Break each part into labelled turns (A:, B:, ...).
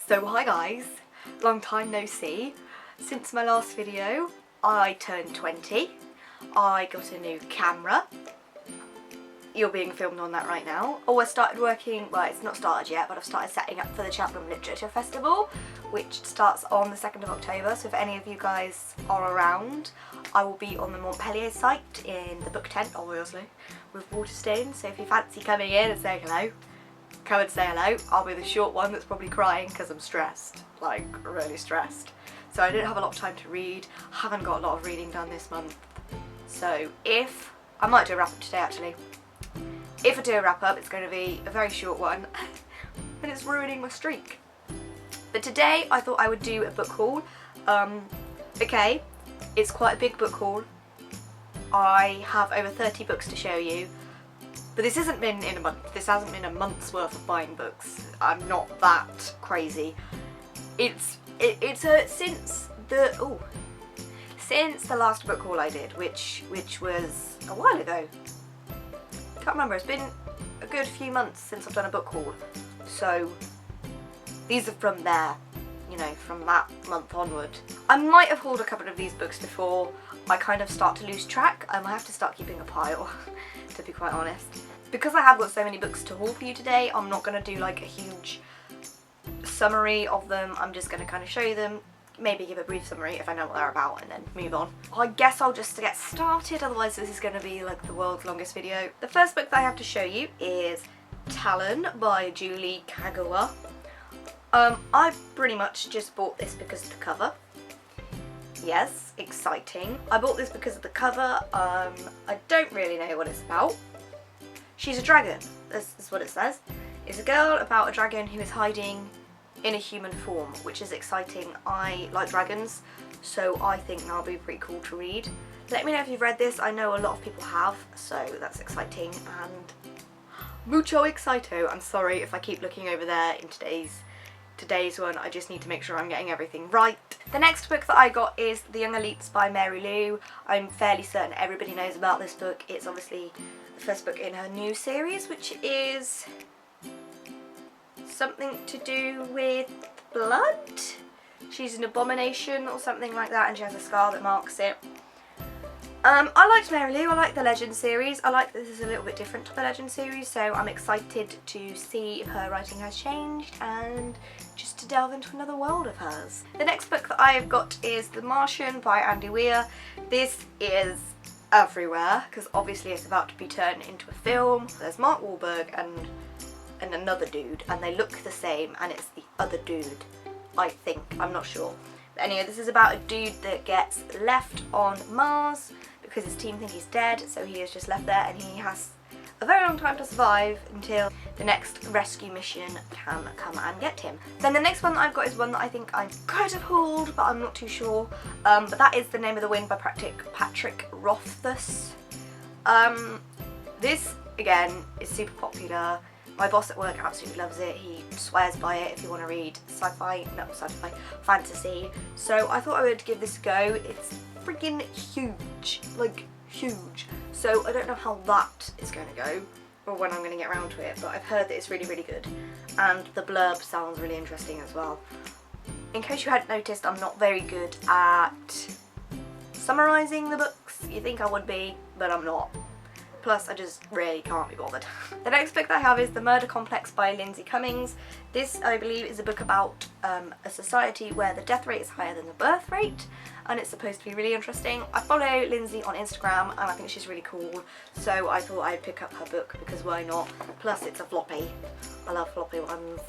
A: So hi guys, long time no see. Since my last video I turned 20, I got a new camera. You're being filmed on that right now. Oh, I started working, well it's not started yet, but I've started setting up for the Cheltenham Literature Festival, which starts on the 2nd of October, so if any of you guys are around, I will be on the Montpellier site in the book tent, obviously, with Waterstones, so if you fancy coming in and saying hello, come and say hello. I'll be the short one that's probably crying because I'm stressed, like really stressed. So I didn't have a lot of time to read, haven't got a lot of reading done this month, so I might do a wrap up today actually. If I do a wrap up, it's going to be a very short one, and it's ruining my streak. But today I thought I would do a book haul. Okay, it's quite a big book haul. I have over 30 books to show you, but this hasn't been in a month. This hasn't been a month's worth of buying books. I'm not that crazy. It's since the last book haul I did, which was a while ago. Can't remember, it's been a good few months since I've done a book haul, so these are from there, you know, from that month onward. I might have hauled a couple of these books before I kind of start to lose track. I might have to start keeping a pile, to be quite honest. Because I have got so many books to haul for you today, I'm not going to do like a huge summary of them. I'm just going to kind of show you them, maybe give a brief summary if I know what they're about, and then move on. I guess I'll just get started, otherwise this is going to be like the world's longest video. The first book that I have to show you is Talon by Julie Kagawa. I pretty much just bought this because of the cover. Yes, exciting. I bought this because of the cover. I don't really know what it's about. She's a dragon, this is what it says. It's a girl about a dragon who is hiding in a human form, which is exciting. I like dragons, so I think that'll be pretty cool to read. Let me know if you've read this. I know a lot of people have, so that's exciting and mucho excito. I'm sorry if I keep looking over there in today's one. I just need to make sure I'm getting everything right. The next book that I got is The Young Elites by Mary Lou. I'm fairly certain everybody knows about this book. It's obviously the first book in her new series, which is something to do with blood. She's an abomination or something like that, and she has a scar that marks it. I liked Mary Lou. I like the Legend series. I like that this is a little bit different to the Legend series, so I'm excited to see if her writing has changed and just to delve into another world of hers. The next book that I have got is The Martian by Andy Weir. This is everywhere because obviously it's about to be turned into a film. There's Mark Wahlberg and another dude, and they look the same, and it's the other dude, I think. I'm not sure. But anyway, this is about a dude that gets left on Mars because his team think he's dead, so he is just left there, and he has a very long time to survive until the next rescue mission can come and get him. Then the next one that I've got is one that I think I could have hauled, but I'm not too sure. But that is The Name of the Wind by Patrick Rothfuss. This, again, is super popular. My boss at work absolutely loves it. He swears by it if you want to read sci-fi, not sci-fi, fantasy. So I thought I would give this a go. It's freaking huge, like huge. So I don't know how that is going to go or when I'm going to get around to it, but I've heard that it's really, really good. And the blurb sounds really interesting as well. In case you hadn't noticed, I'm not very good at summarising the books. You think I would be, but I'm not. Plus, I just really can't be bothered. The next book that I have is The Murder Complex by Lindsay Cummings. This, I believe, is a book about a society where the death rate is higher than the birth rate, and it's supposed to be really interesting. I follow Lindsay on Instagram, and I think she's really cool, so I thought I'd pick up her book, because why not? Plus, it's a floppy. I love floppy ones.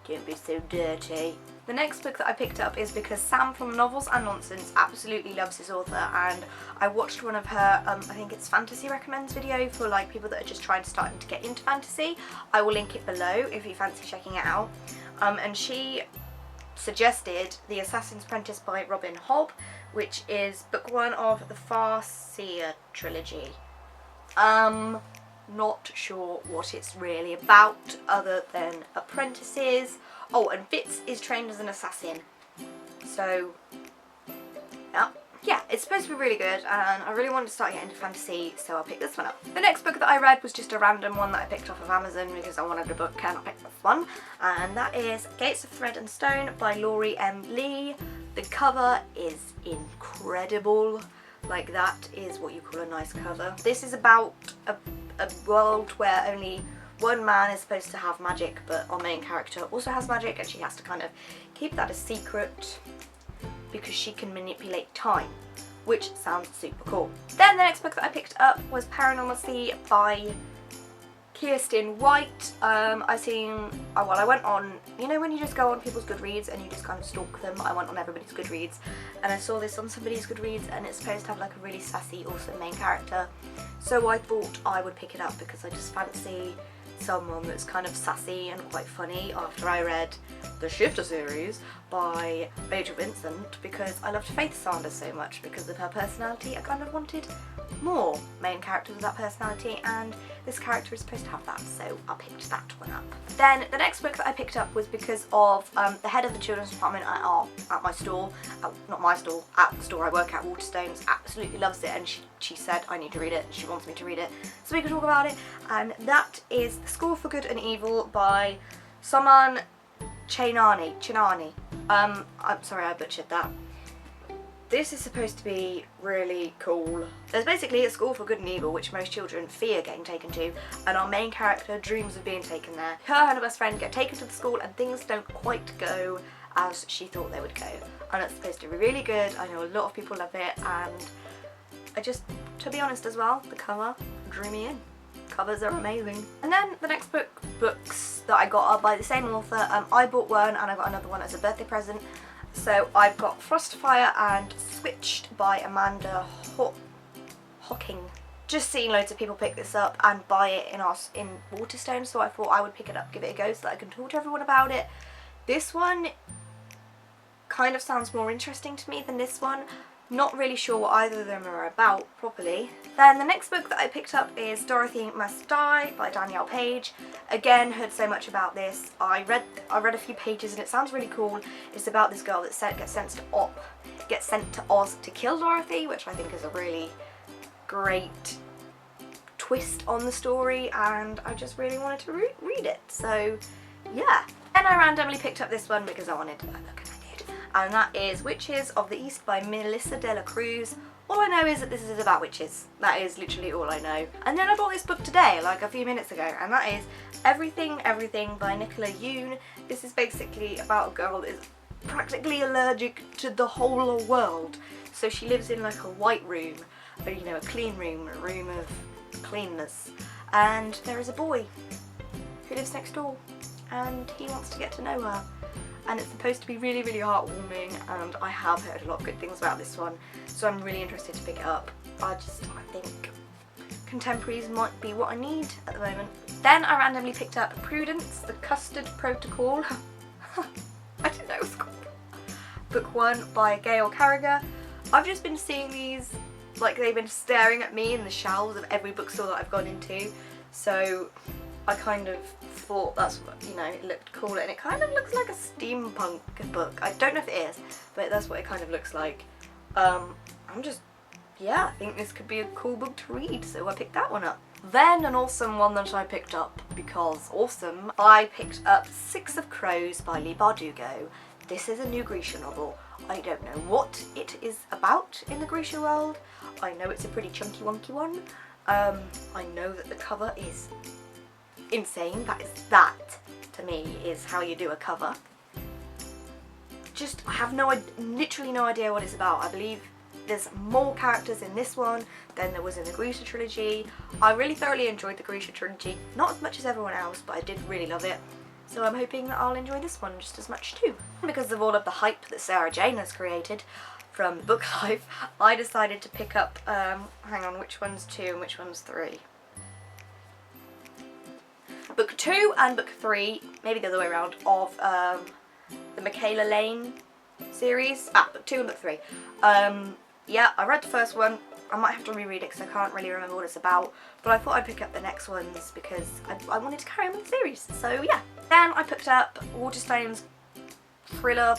A: Don't be so dirty. The next book that I picked up is because Sam from Novels and Nonsense absolutely loves his author, and I watched one of her, I think it's Fantasy Recommends video for like people that are just trying to start to get into fantasy. I will link it below if you fancy checking it out. And she suggested The Assassin's Apprentice by Robin Hobb, which is book 1 of the Farseer trilogy. Not sure what it's really about other than apprentices. Oh, and Fitz is trained as an assassin. So, yeah. yeah, it's supposed to be really good, and I really wanted to start getting into fantasy, so I picked this one up. The next book that I read was just a random one that I picked off of Amazon because I wanted a book and I picked this one, and that is Gates of Thread and Stone by Laurie M. Lee. The cover is incredible. Like, that is what you call a nice cover. This is about a world where only one man is supposed to have magic, but our main character also has magic, and she has to kind of keep that a secret because she can manipulate time, which sounds super cool. Then the next book that I picked up was Paranormalcy by Kirsten White. I went on, you know when you just go on people's Goodreads and you just kind of stalk them, I went on everybody's Goodreads and I saw this on somebody's Goodreads, and it's supposed to have like a really sassy, awesome main character. So I thought I would pick it up because I just fancy someone that's kind of sassy and quite funny after I read the Shifter series by Rachel Vincent, because I loved Faith Sanders so much because of her personality. I kind of wanted more main characters with that personality, and this character is supposed to have that, so I picked that one up. Then the next book that I picked up was because of the head of the children's department at my store, not my store, at the store I work at, Waterstones, absolutely loves it, and she said I need to read it, and she wants me to read it so we can talk about it, and that is The School for Good and Evil by Soman Chinani. I'm sorry I butchered that. This is supposed to be really cool. There's basically a school for good and evil which most children fear getting taken to, and our main character dreams of being taken there. Her and her best friend get taken to the school and things don't quite go as she thought they would go. And it's supposed to be really good. I know a lot of people love it, and I just, to be honest as well, the cover drew me in. Covers are amazing. And then the next books that I got are by the same author. I bought one and I got another one as a birthday present. So I've got Frostfire and Switched by Amanda Hocking. Just seen loads of people pick this up and buy it in Waterstones, so I thought I would pick it up, give it a go so that I can talk to everyone about it. This one kind of sounds more interesting to me than this one. Not really sure what either of them are about properly. Then the next book that I picked up is Dorothy Must Die by Danielle Page. Again, heard so much about this. I read a few pages and it sounds really cool. It's about this girl that gets sent to Oz to kill Dorothy, which I think is a really great twist on the story, and I just really wanted to read it. So yeah. And I randomly picked up this one because I wanted a book, and I did. And that is Witches of the East by Melissa de la Cruz. All I know is that this is about witches. That is literally all I know. And then I bought this book today, like a few minutes ago, and that is Everything Everything by Nicola Yoon. This is basically about a girl that is practically allergic to the whole world. So she lives in like a white room, or, you know, a clean room, a room of cleanness. And there is a boy who lives next door, and he wants to get to know her. And it's supposed to be really, really heartwarming, and I have heard a lot of good things about this one, so I'm really interested to pick it up. I think contemporaries might be what I need at the moment. Then I randomly picked up Prudence, the Custard Protocol. I didn't know it was called. Book 1 by Gail Carriger. I've just been seeing these, like they've been staring at me in the shelves of every bookstore that I've gone into, so I kind of thought that's what, you know, it looked cool, and it kind of looks like a steampunk book. I don't know if it is, but that's what it kind of looks like. I think this could be a cool book to read, so I picked that one up. Then an awesome one that I picked up, because awesome, I picked up Six of Crows by Leigh Bardugo. This is a new Grisha novel. I don't know what it is about in the Grisha world. I know it's a pretty chunky wonky one. I know that the cover is insane. That to me is how you do a cover. I have literally no idea what it's about. I believe there's more characters in this one than there was in the Grisha trilogy. I really thoroughly enjoyed the Grisha trilogy, not as much as everyone else, but I did really love it. So I'm hoping that I'll enjoy this one just as much too. Because of all of the hype that Sarah Jane has created from Book Life, I decided to pick up, hang on, which one's 2 and which one's 3? Book 2 and Book 3, maybe the other way around, of the Michaela Lane series. Book 2 and Book 3. Yeah, I read the first one. I might have to reread it because I can't really remember what it's about, but I thought I'd pick up the next ones because I wanted to carry on with the series. So yeah. Then I picked up Waterstone's thriller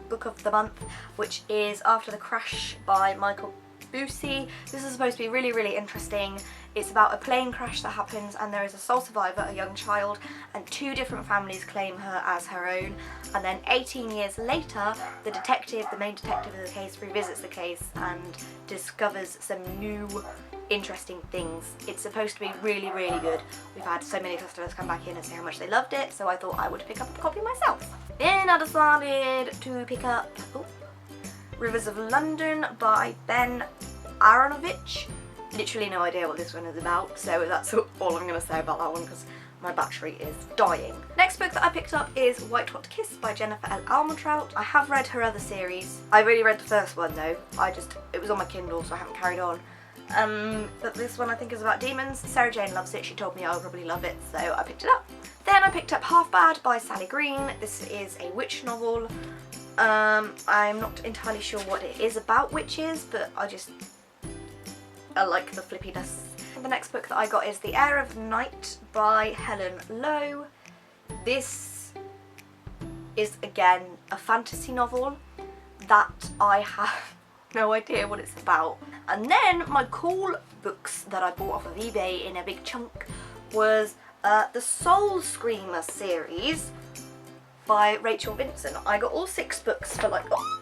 A: book of the month, which is After the Crash by Michael Bussey. This is supposed to be really, really interesting. It's about a plane crash that happens and there is a sole survivor, a young child, and 2 different families claim her as her own. And then 18 years later, the detective, the main detective of the case, revisits the case and discovers some new interesting things. It's supposed to be really, really good. We've had so many customers come back in and say how much they loved it, so I thought I would pick up a copy myself. Then I decided to pick up Rivers of London by Ben Aronovich. Literally no idea what this one is about, so that's all I'm going to say about that one because my battery is dying. Next book that I picked up is White Hot Kiss by Jennifer L. Almentrout. I have read her other series. I really read the first one though. It was on my Kindle, so I haven't carried on. But this one I think is about demons. Sarah Jane loves it. She told me I would probably love it, so I picked it up. Then I picked up Half Bad by Sally Green. This is a witch novel. I'm not entirely sure what it is about witches, but I like the flippiness. The next book that I got is The Air of Night by Helen Lowe. This is again a fantasy novel that I have no idea what it's about. And then my cool books that I bought off of eBay in a big chunk was the Soul Screamer series by Rachel Vincent. I got all 6 books for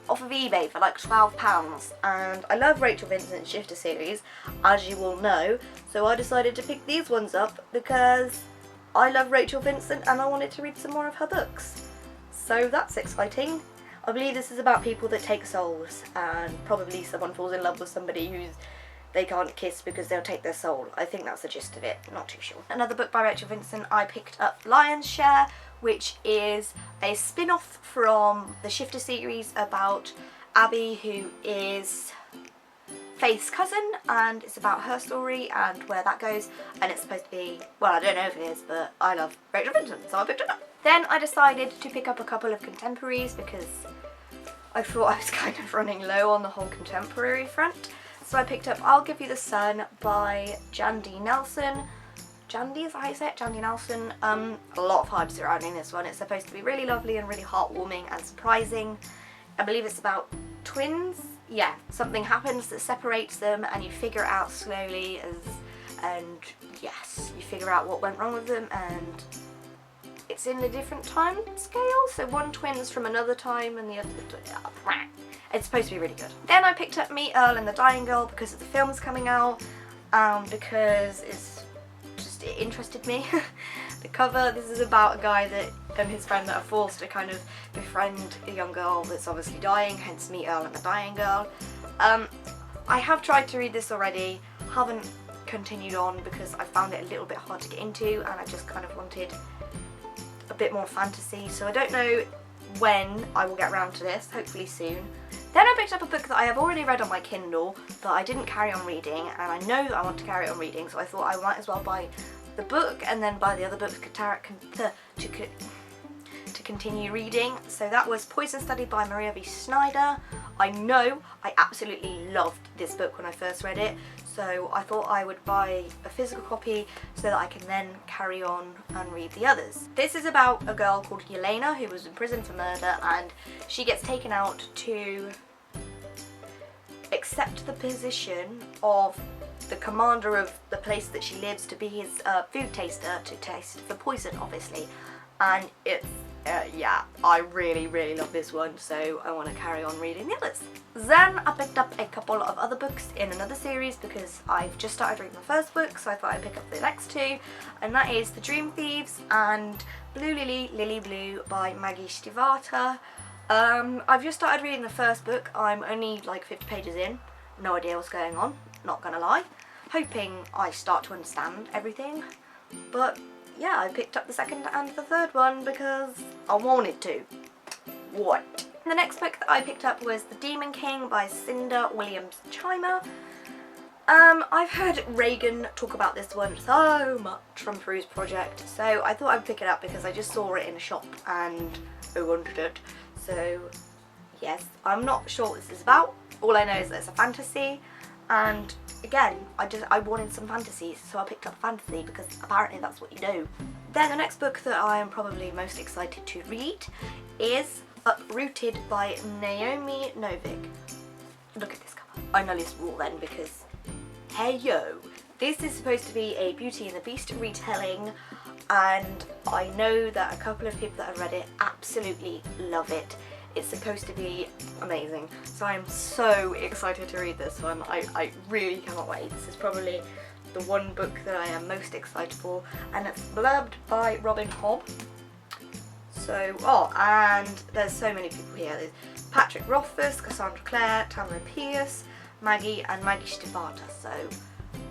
A: off of eBay for like £12, and I love Rachel Vincent's Shifter series, as you all know, so I decided to pick these ones up because I love Rachel Vincent and I wanted to read some more of her books. So that's exciting. I believe this is about people that take souls, and probably someone falls in love with somebody who they can't kiss because they'll take their soul. I think that's the gist of it, not too sure. Another book by Rachel Vincent I picked up, Lion's Share, which is a spin-off from the Shifter series about Abby, who is Faith's cousin, and it's about her story and where that goes, and it's supposed to be, well, I don't know if it is, but I love Rachel Vincent, so I picked it up. Then I decided to pick up a couple of contemporaries because I thought I was kind of running low on the whole contemporary front. So I picked up I'll Give You the Sun by Jandy Nelson. Jandy, is that how you say it? Jandy Nelson. A lot of hype surrounding this one. It's supposed to be really lovely and really heartwarming and surprising. I believe it's about twins. Yeah, something happens that separates them and you figure it out slowly and yes, you figure out what went wrong with them, and it's in a different time scale. So one twin's from another time and the other, it's supposed to be really good. Then I picked up Me, Earl and the Dying Girl because of the film's coming out, because it interested me. The cover, this is about a guy that and his friend that are forced to kind of befriend a young girl that's obviously dying, hence Me, Earl and the Dying Girl. I have tried to read this already, haven't continued on because I found it a little bit hard to get into and I just kind of wanted a bit more fantasy, so I don't know when I will get around to this, hopefully soon. Then I picked up a book that I have already read on my Kindle that I didn't carry on reading, and I know that I want to carry on reading, so I thought I might as well buy the book and then buy the other books to continue reading. So that was Poison Study by Maria V. Snyder. I know I absolutely loved this book when I first read it, so I thought I would buy a physical copy so that I can then carry on and read the others. This is about a girl called Yelena who was in prison for murder, and she gets taken out to accept the position of the commander of the place that she lives to be his food taster, to taste the poison obviously, and it's yeah, I really love this one, so I want to carry on reading the others. Then I picked up a couple of other books in another series because I've just started reading the first book, so I thought I'd pick up the next 2, and that is The Dream Thieves and Blue Lily, Lily Blue by Maggie Stivata. I've just started reading the first book. I'm only like 50 pages in, no idea what's going on, not gonna lie. Hoping I start to understand everything, but yeah, I picked up the second and the third one because I wanted to. What? The next book that I picked up was The Demon King by Cinda Williams Chimer. I've heard Reagan talk about this one so much from Peru's Project, so I thought I'd pick it up because I just saw it in a shop and I wanted it. So yes, I'm not sure what this is about. All I know is that it's a fantasy, and again, I wanted some fantasy, so I picked up fantasy because apparently that's what you do. Then the next book that I am probably most excited to read is Uprooted by Naomi Novik. Look at this cover. I know this rule then because, hey yo, this is supposed to be a Beauty and the Beast retelling, and I know that a couple of people that have read it absolutely love it. It's supposed to be amazing, so I'm so excited to read this one. I really cannot wait. This is probably the one book that I am most excited for, and it's blurbed by Robin Hobb. So, oh, and there's so many people here. There's Patrick Rothfuss, Cassandra Clare, Tamara Pierce, Maggie, and Maggie Stivata. So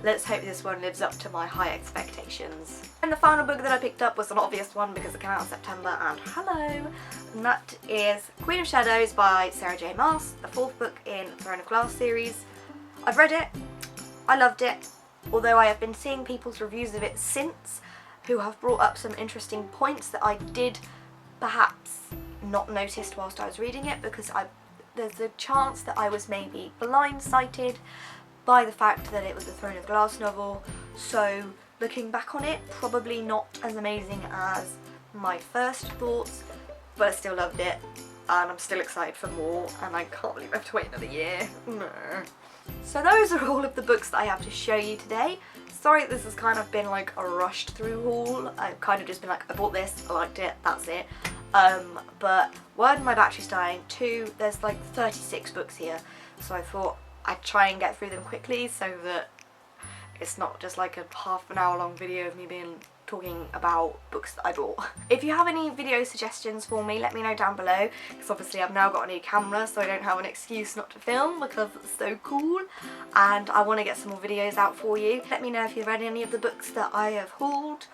A: let's hope this one lives up to my high expectations. And the final book that I picked up was an obvious one because it came out in September, and hello! And that is Queen of Shadows by Sarah J Maas, the 4th book in Throne of Glass series. I've read it, I loved it, although I have been seeing people's reviews of it since who have brought up some interesting points that I did perhaps not noticed whilst I was reading it, because there's a chance that I was maybe blindsided by the fact that it was a Throne of Glass novel. So looking back on it, probably not as amazing as my first thoughts, but I still loved it and I'm still excited for more, and I can't believe I have to wait another year. No. So those are all of the books that I have to show you today. Sorry this has kind of been like a rushed through haul. I've kind of just been like, I bought this, I liked it, that's it. But one, my battery's dying. Two, there's like 36 books here, so I thought I'd try and get through them quickly so that it's not just like a half an hour long video of me talking about books that I bought. If you have any video suggestions for me, let me know down below, because obviously I've now got a new camera, so I don't have an excuse not to film because it's so cool, and I want to get some more videos out for you. Let me know if you've read any of the books that I have hauled,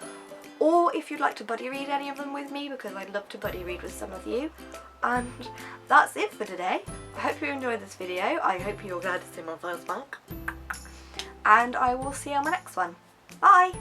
A: or if you'd like to buddy read any of them with me, because I'd love to buddy read with some of you. And that's it for today. I hope you enjoyed this video. I hope you're glad to see my first book. And I will see you on my next one. Bye!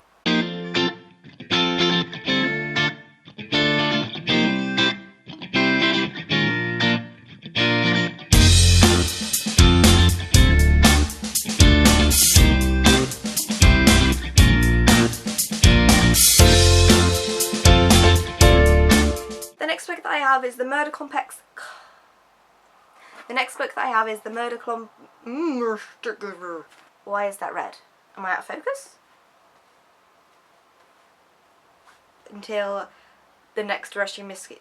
A: The next book that I have is The Murder Complex. The next book that I have is The Murder Why is that red? Am I out of focus? Until the next Russian Mickey.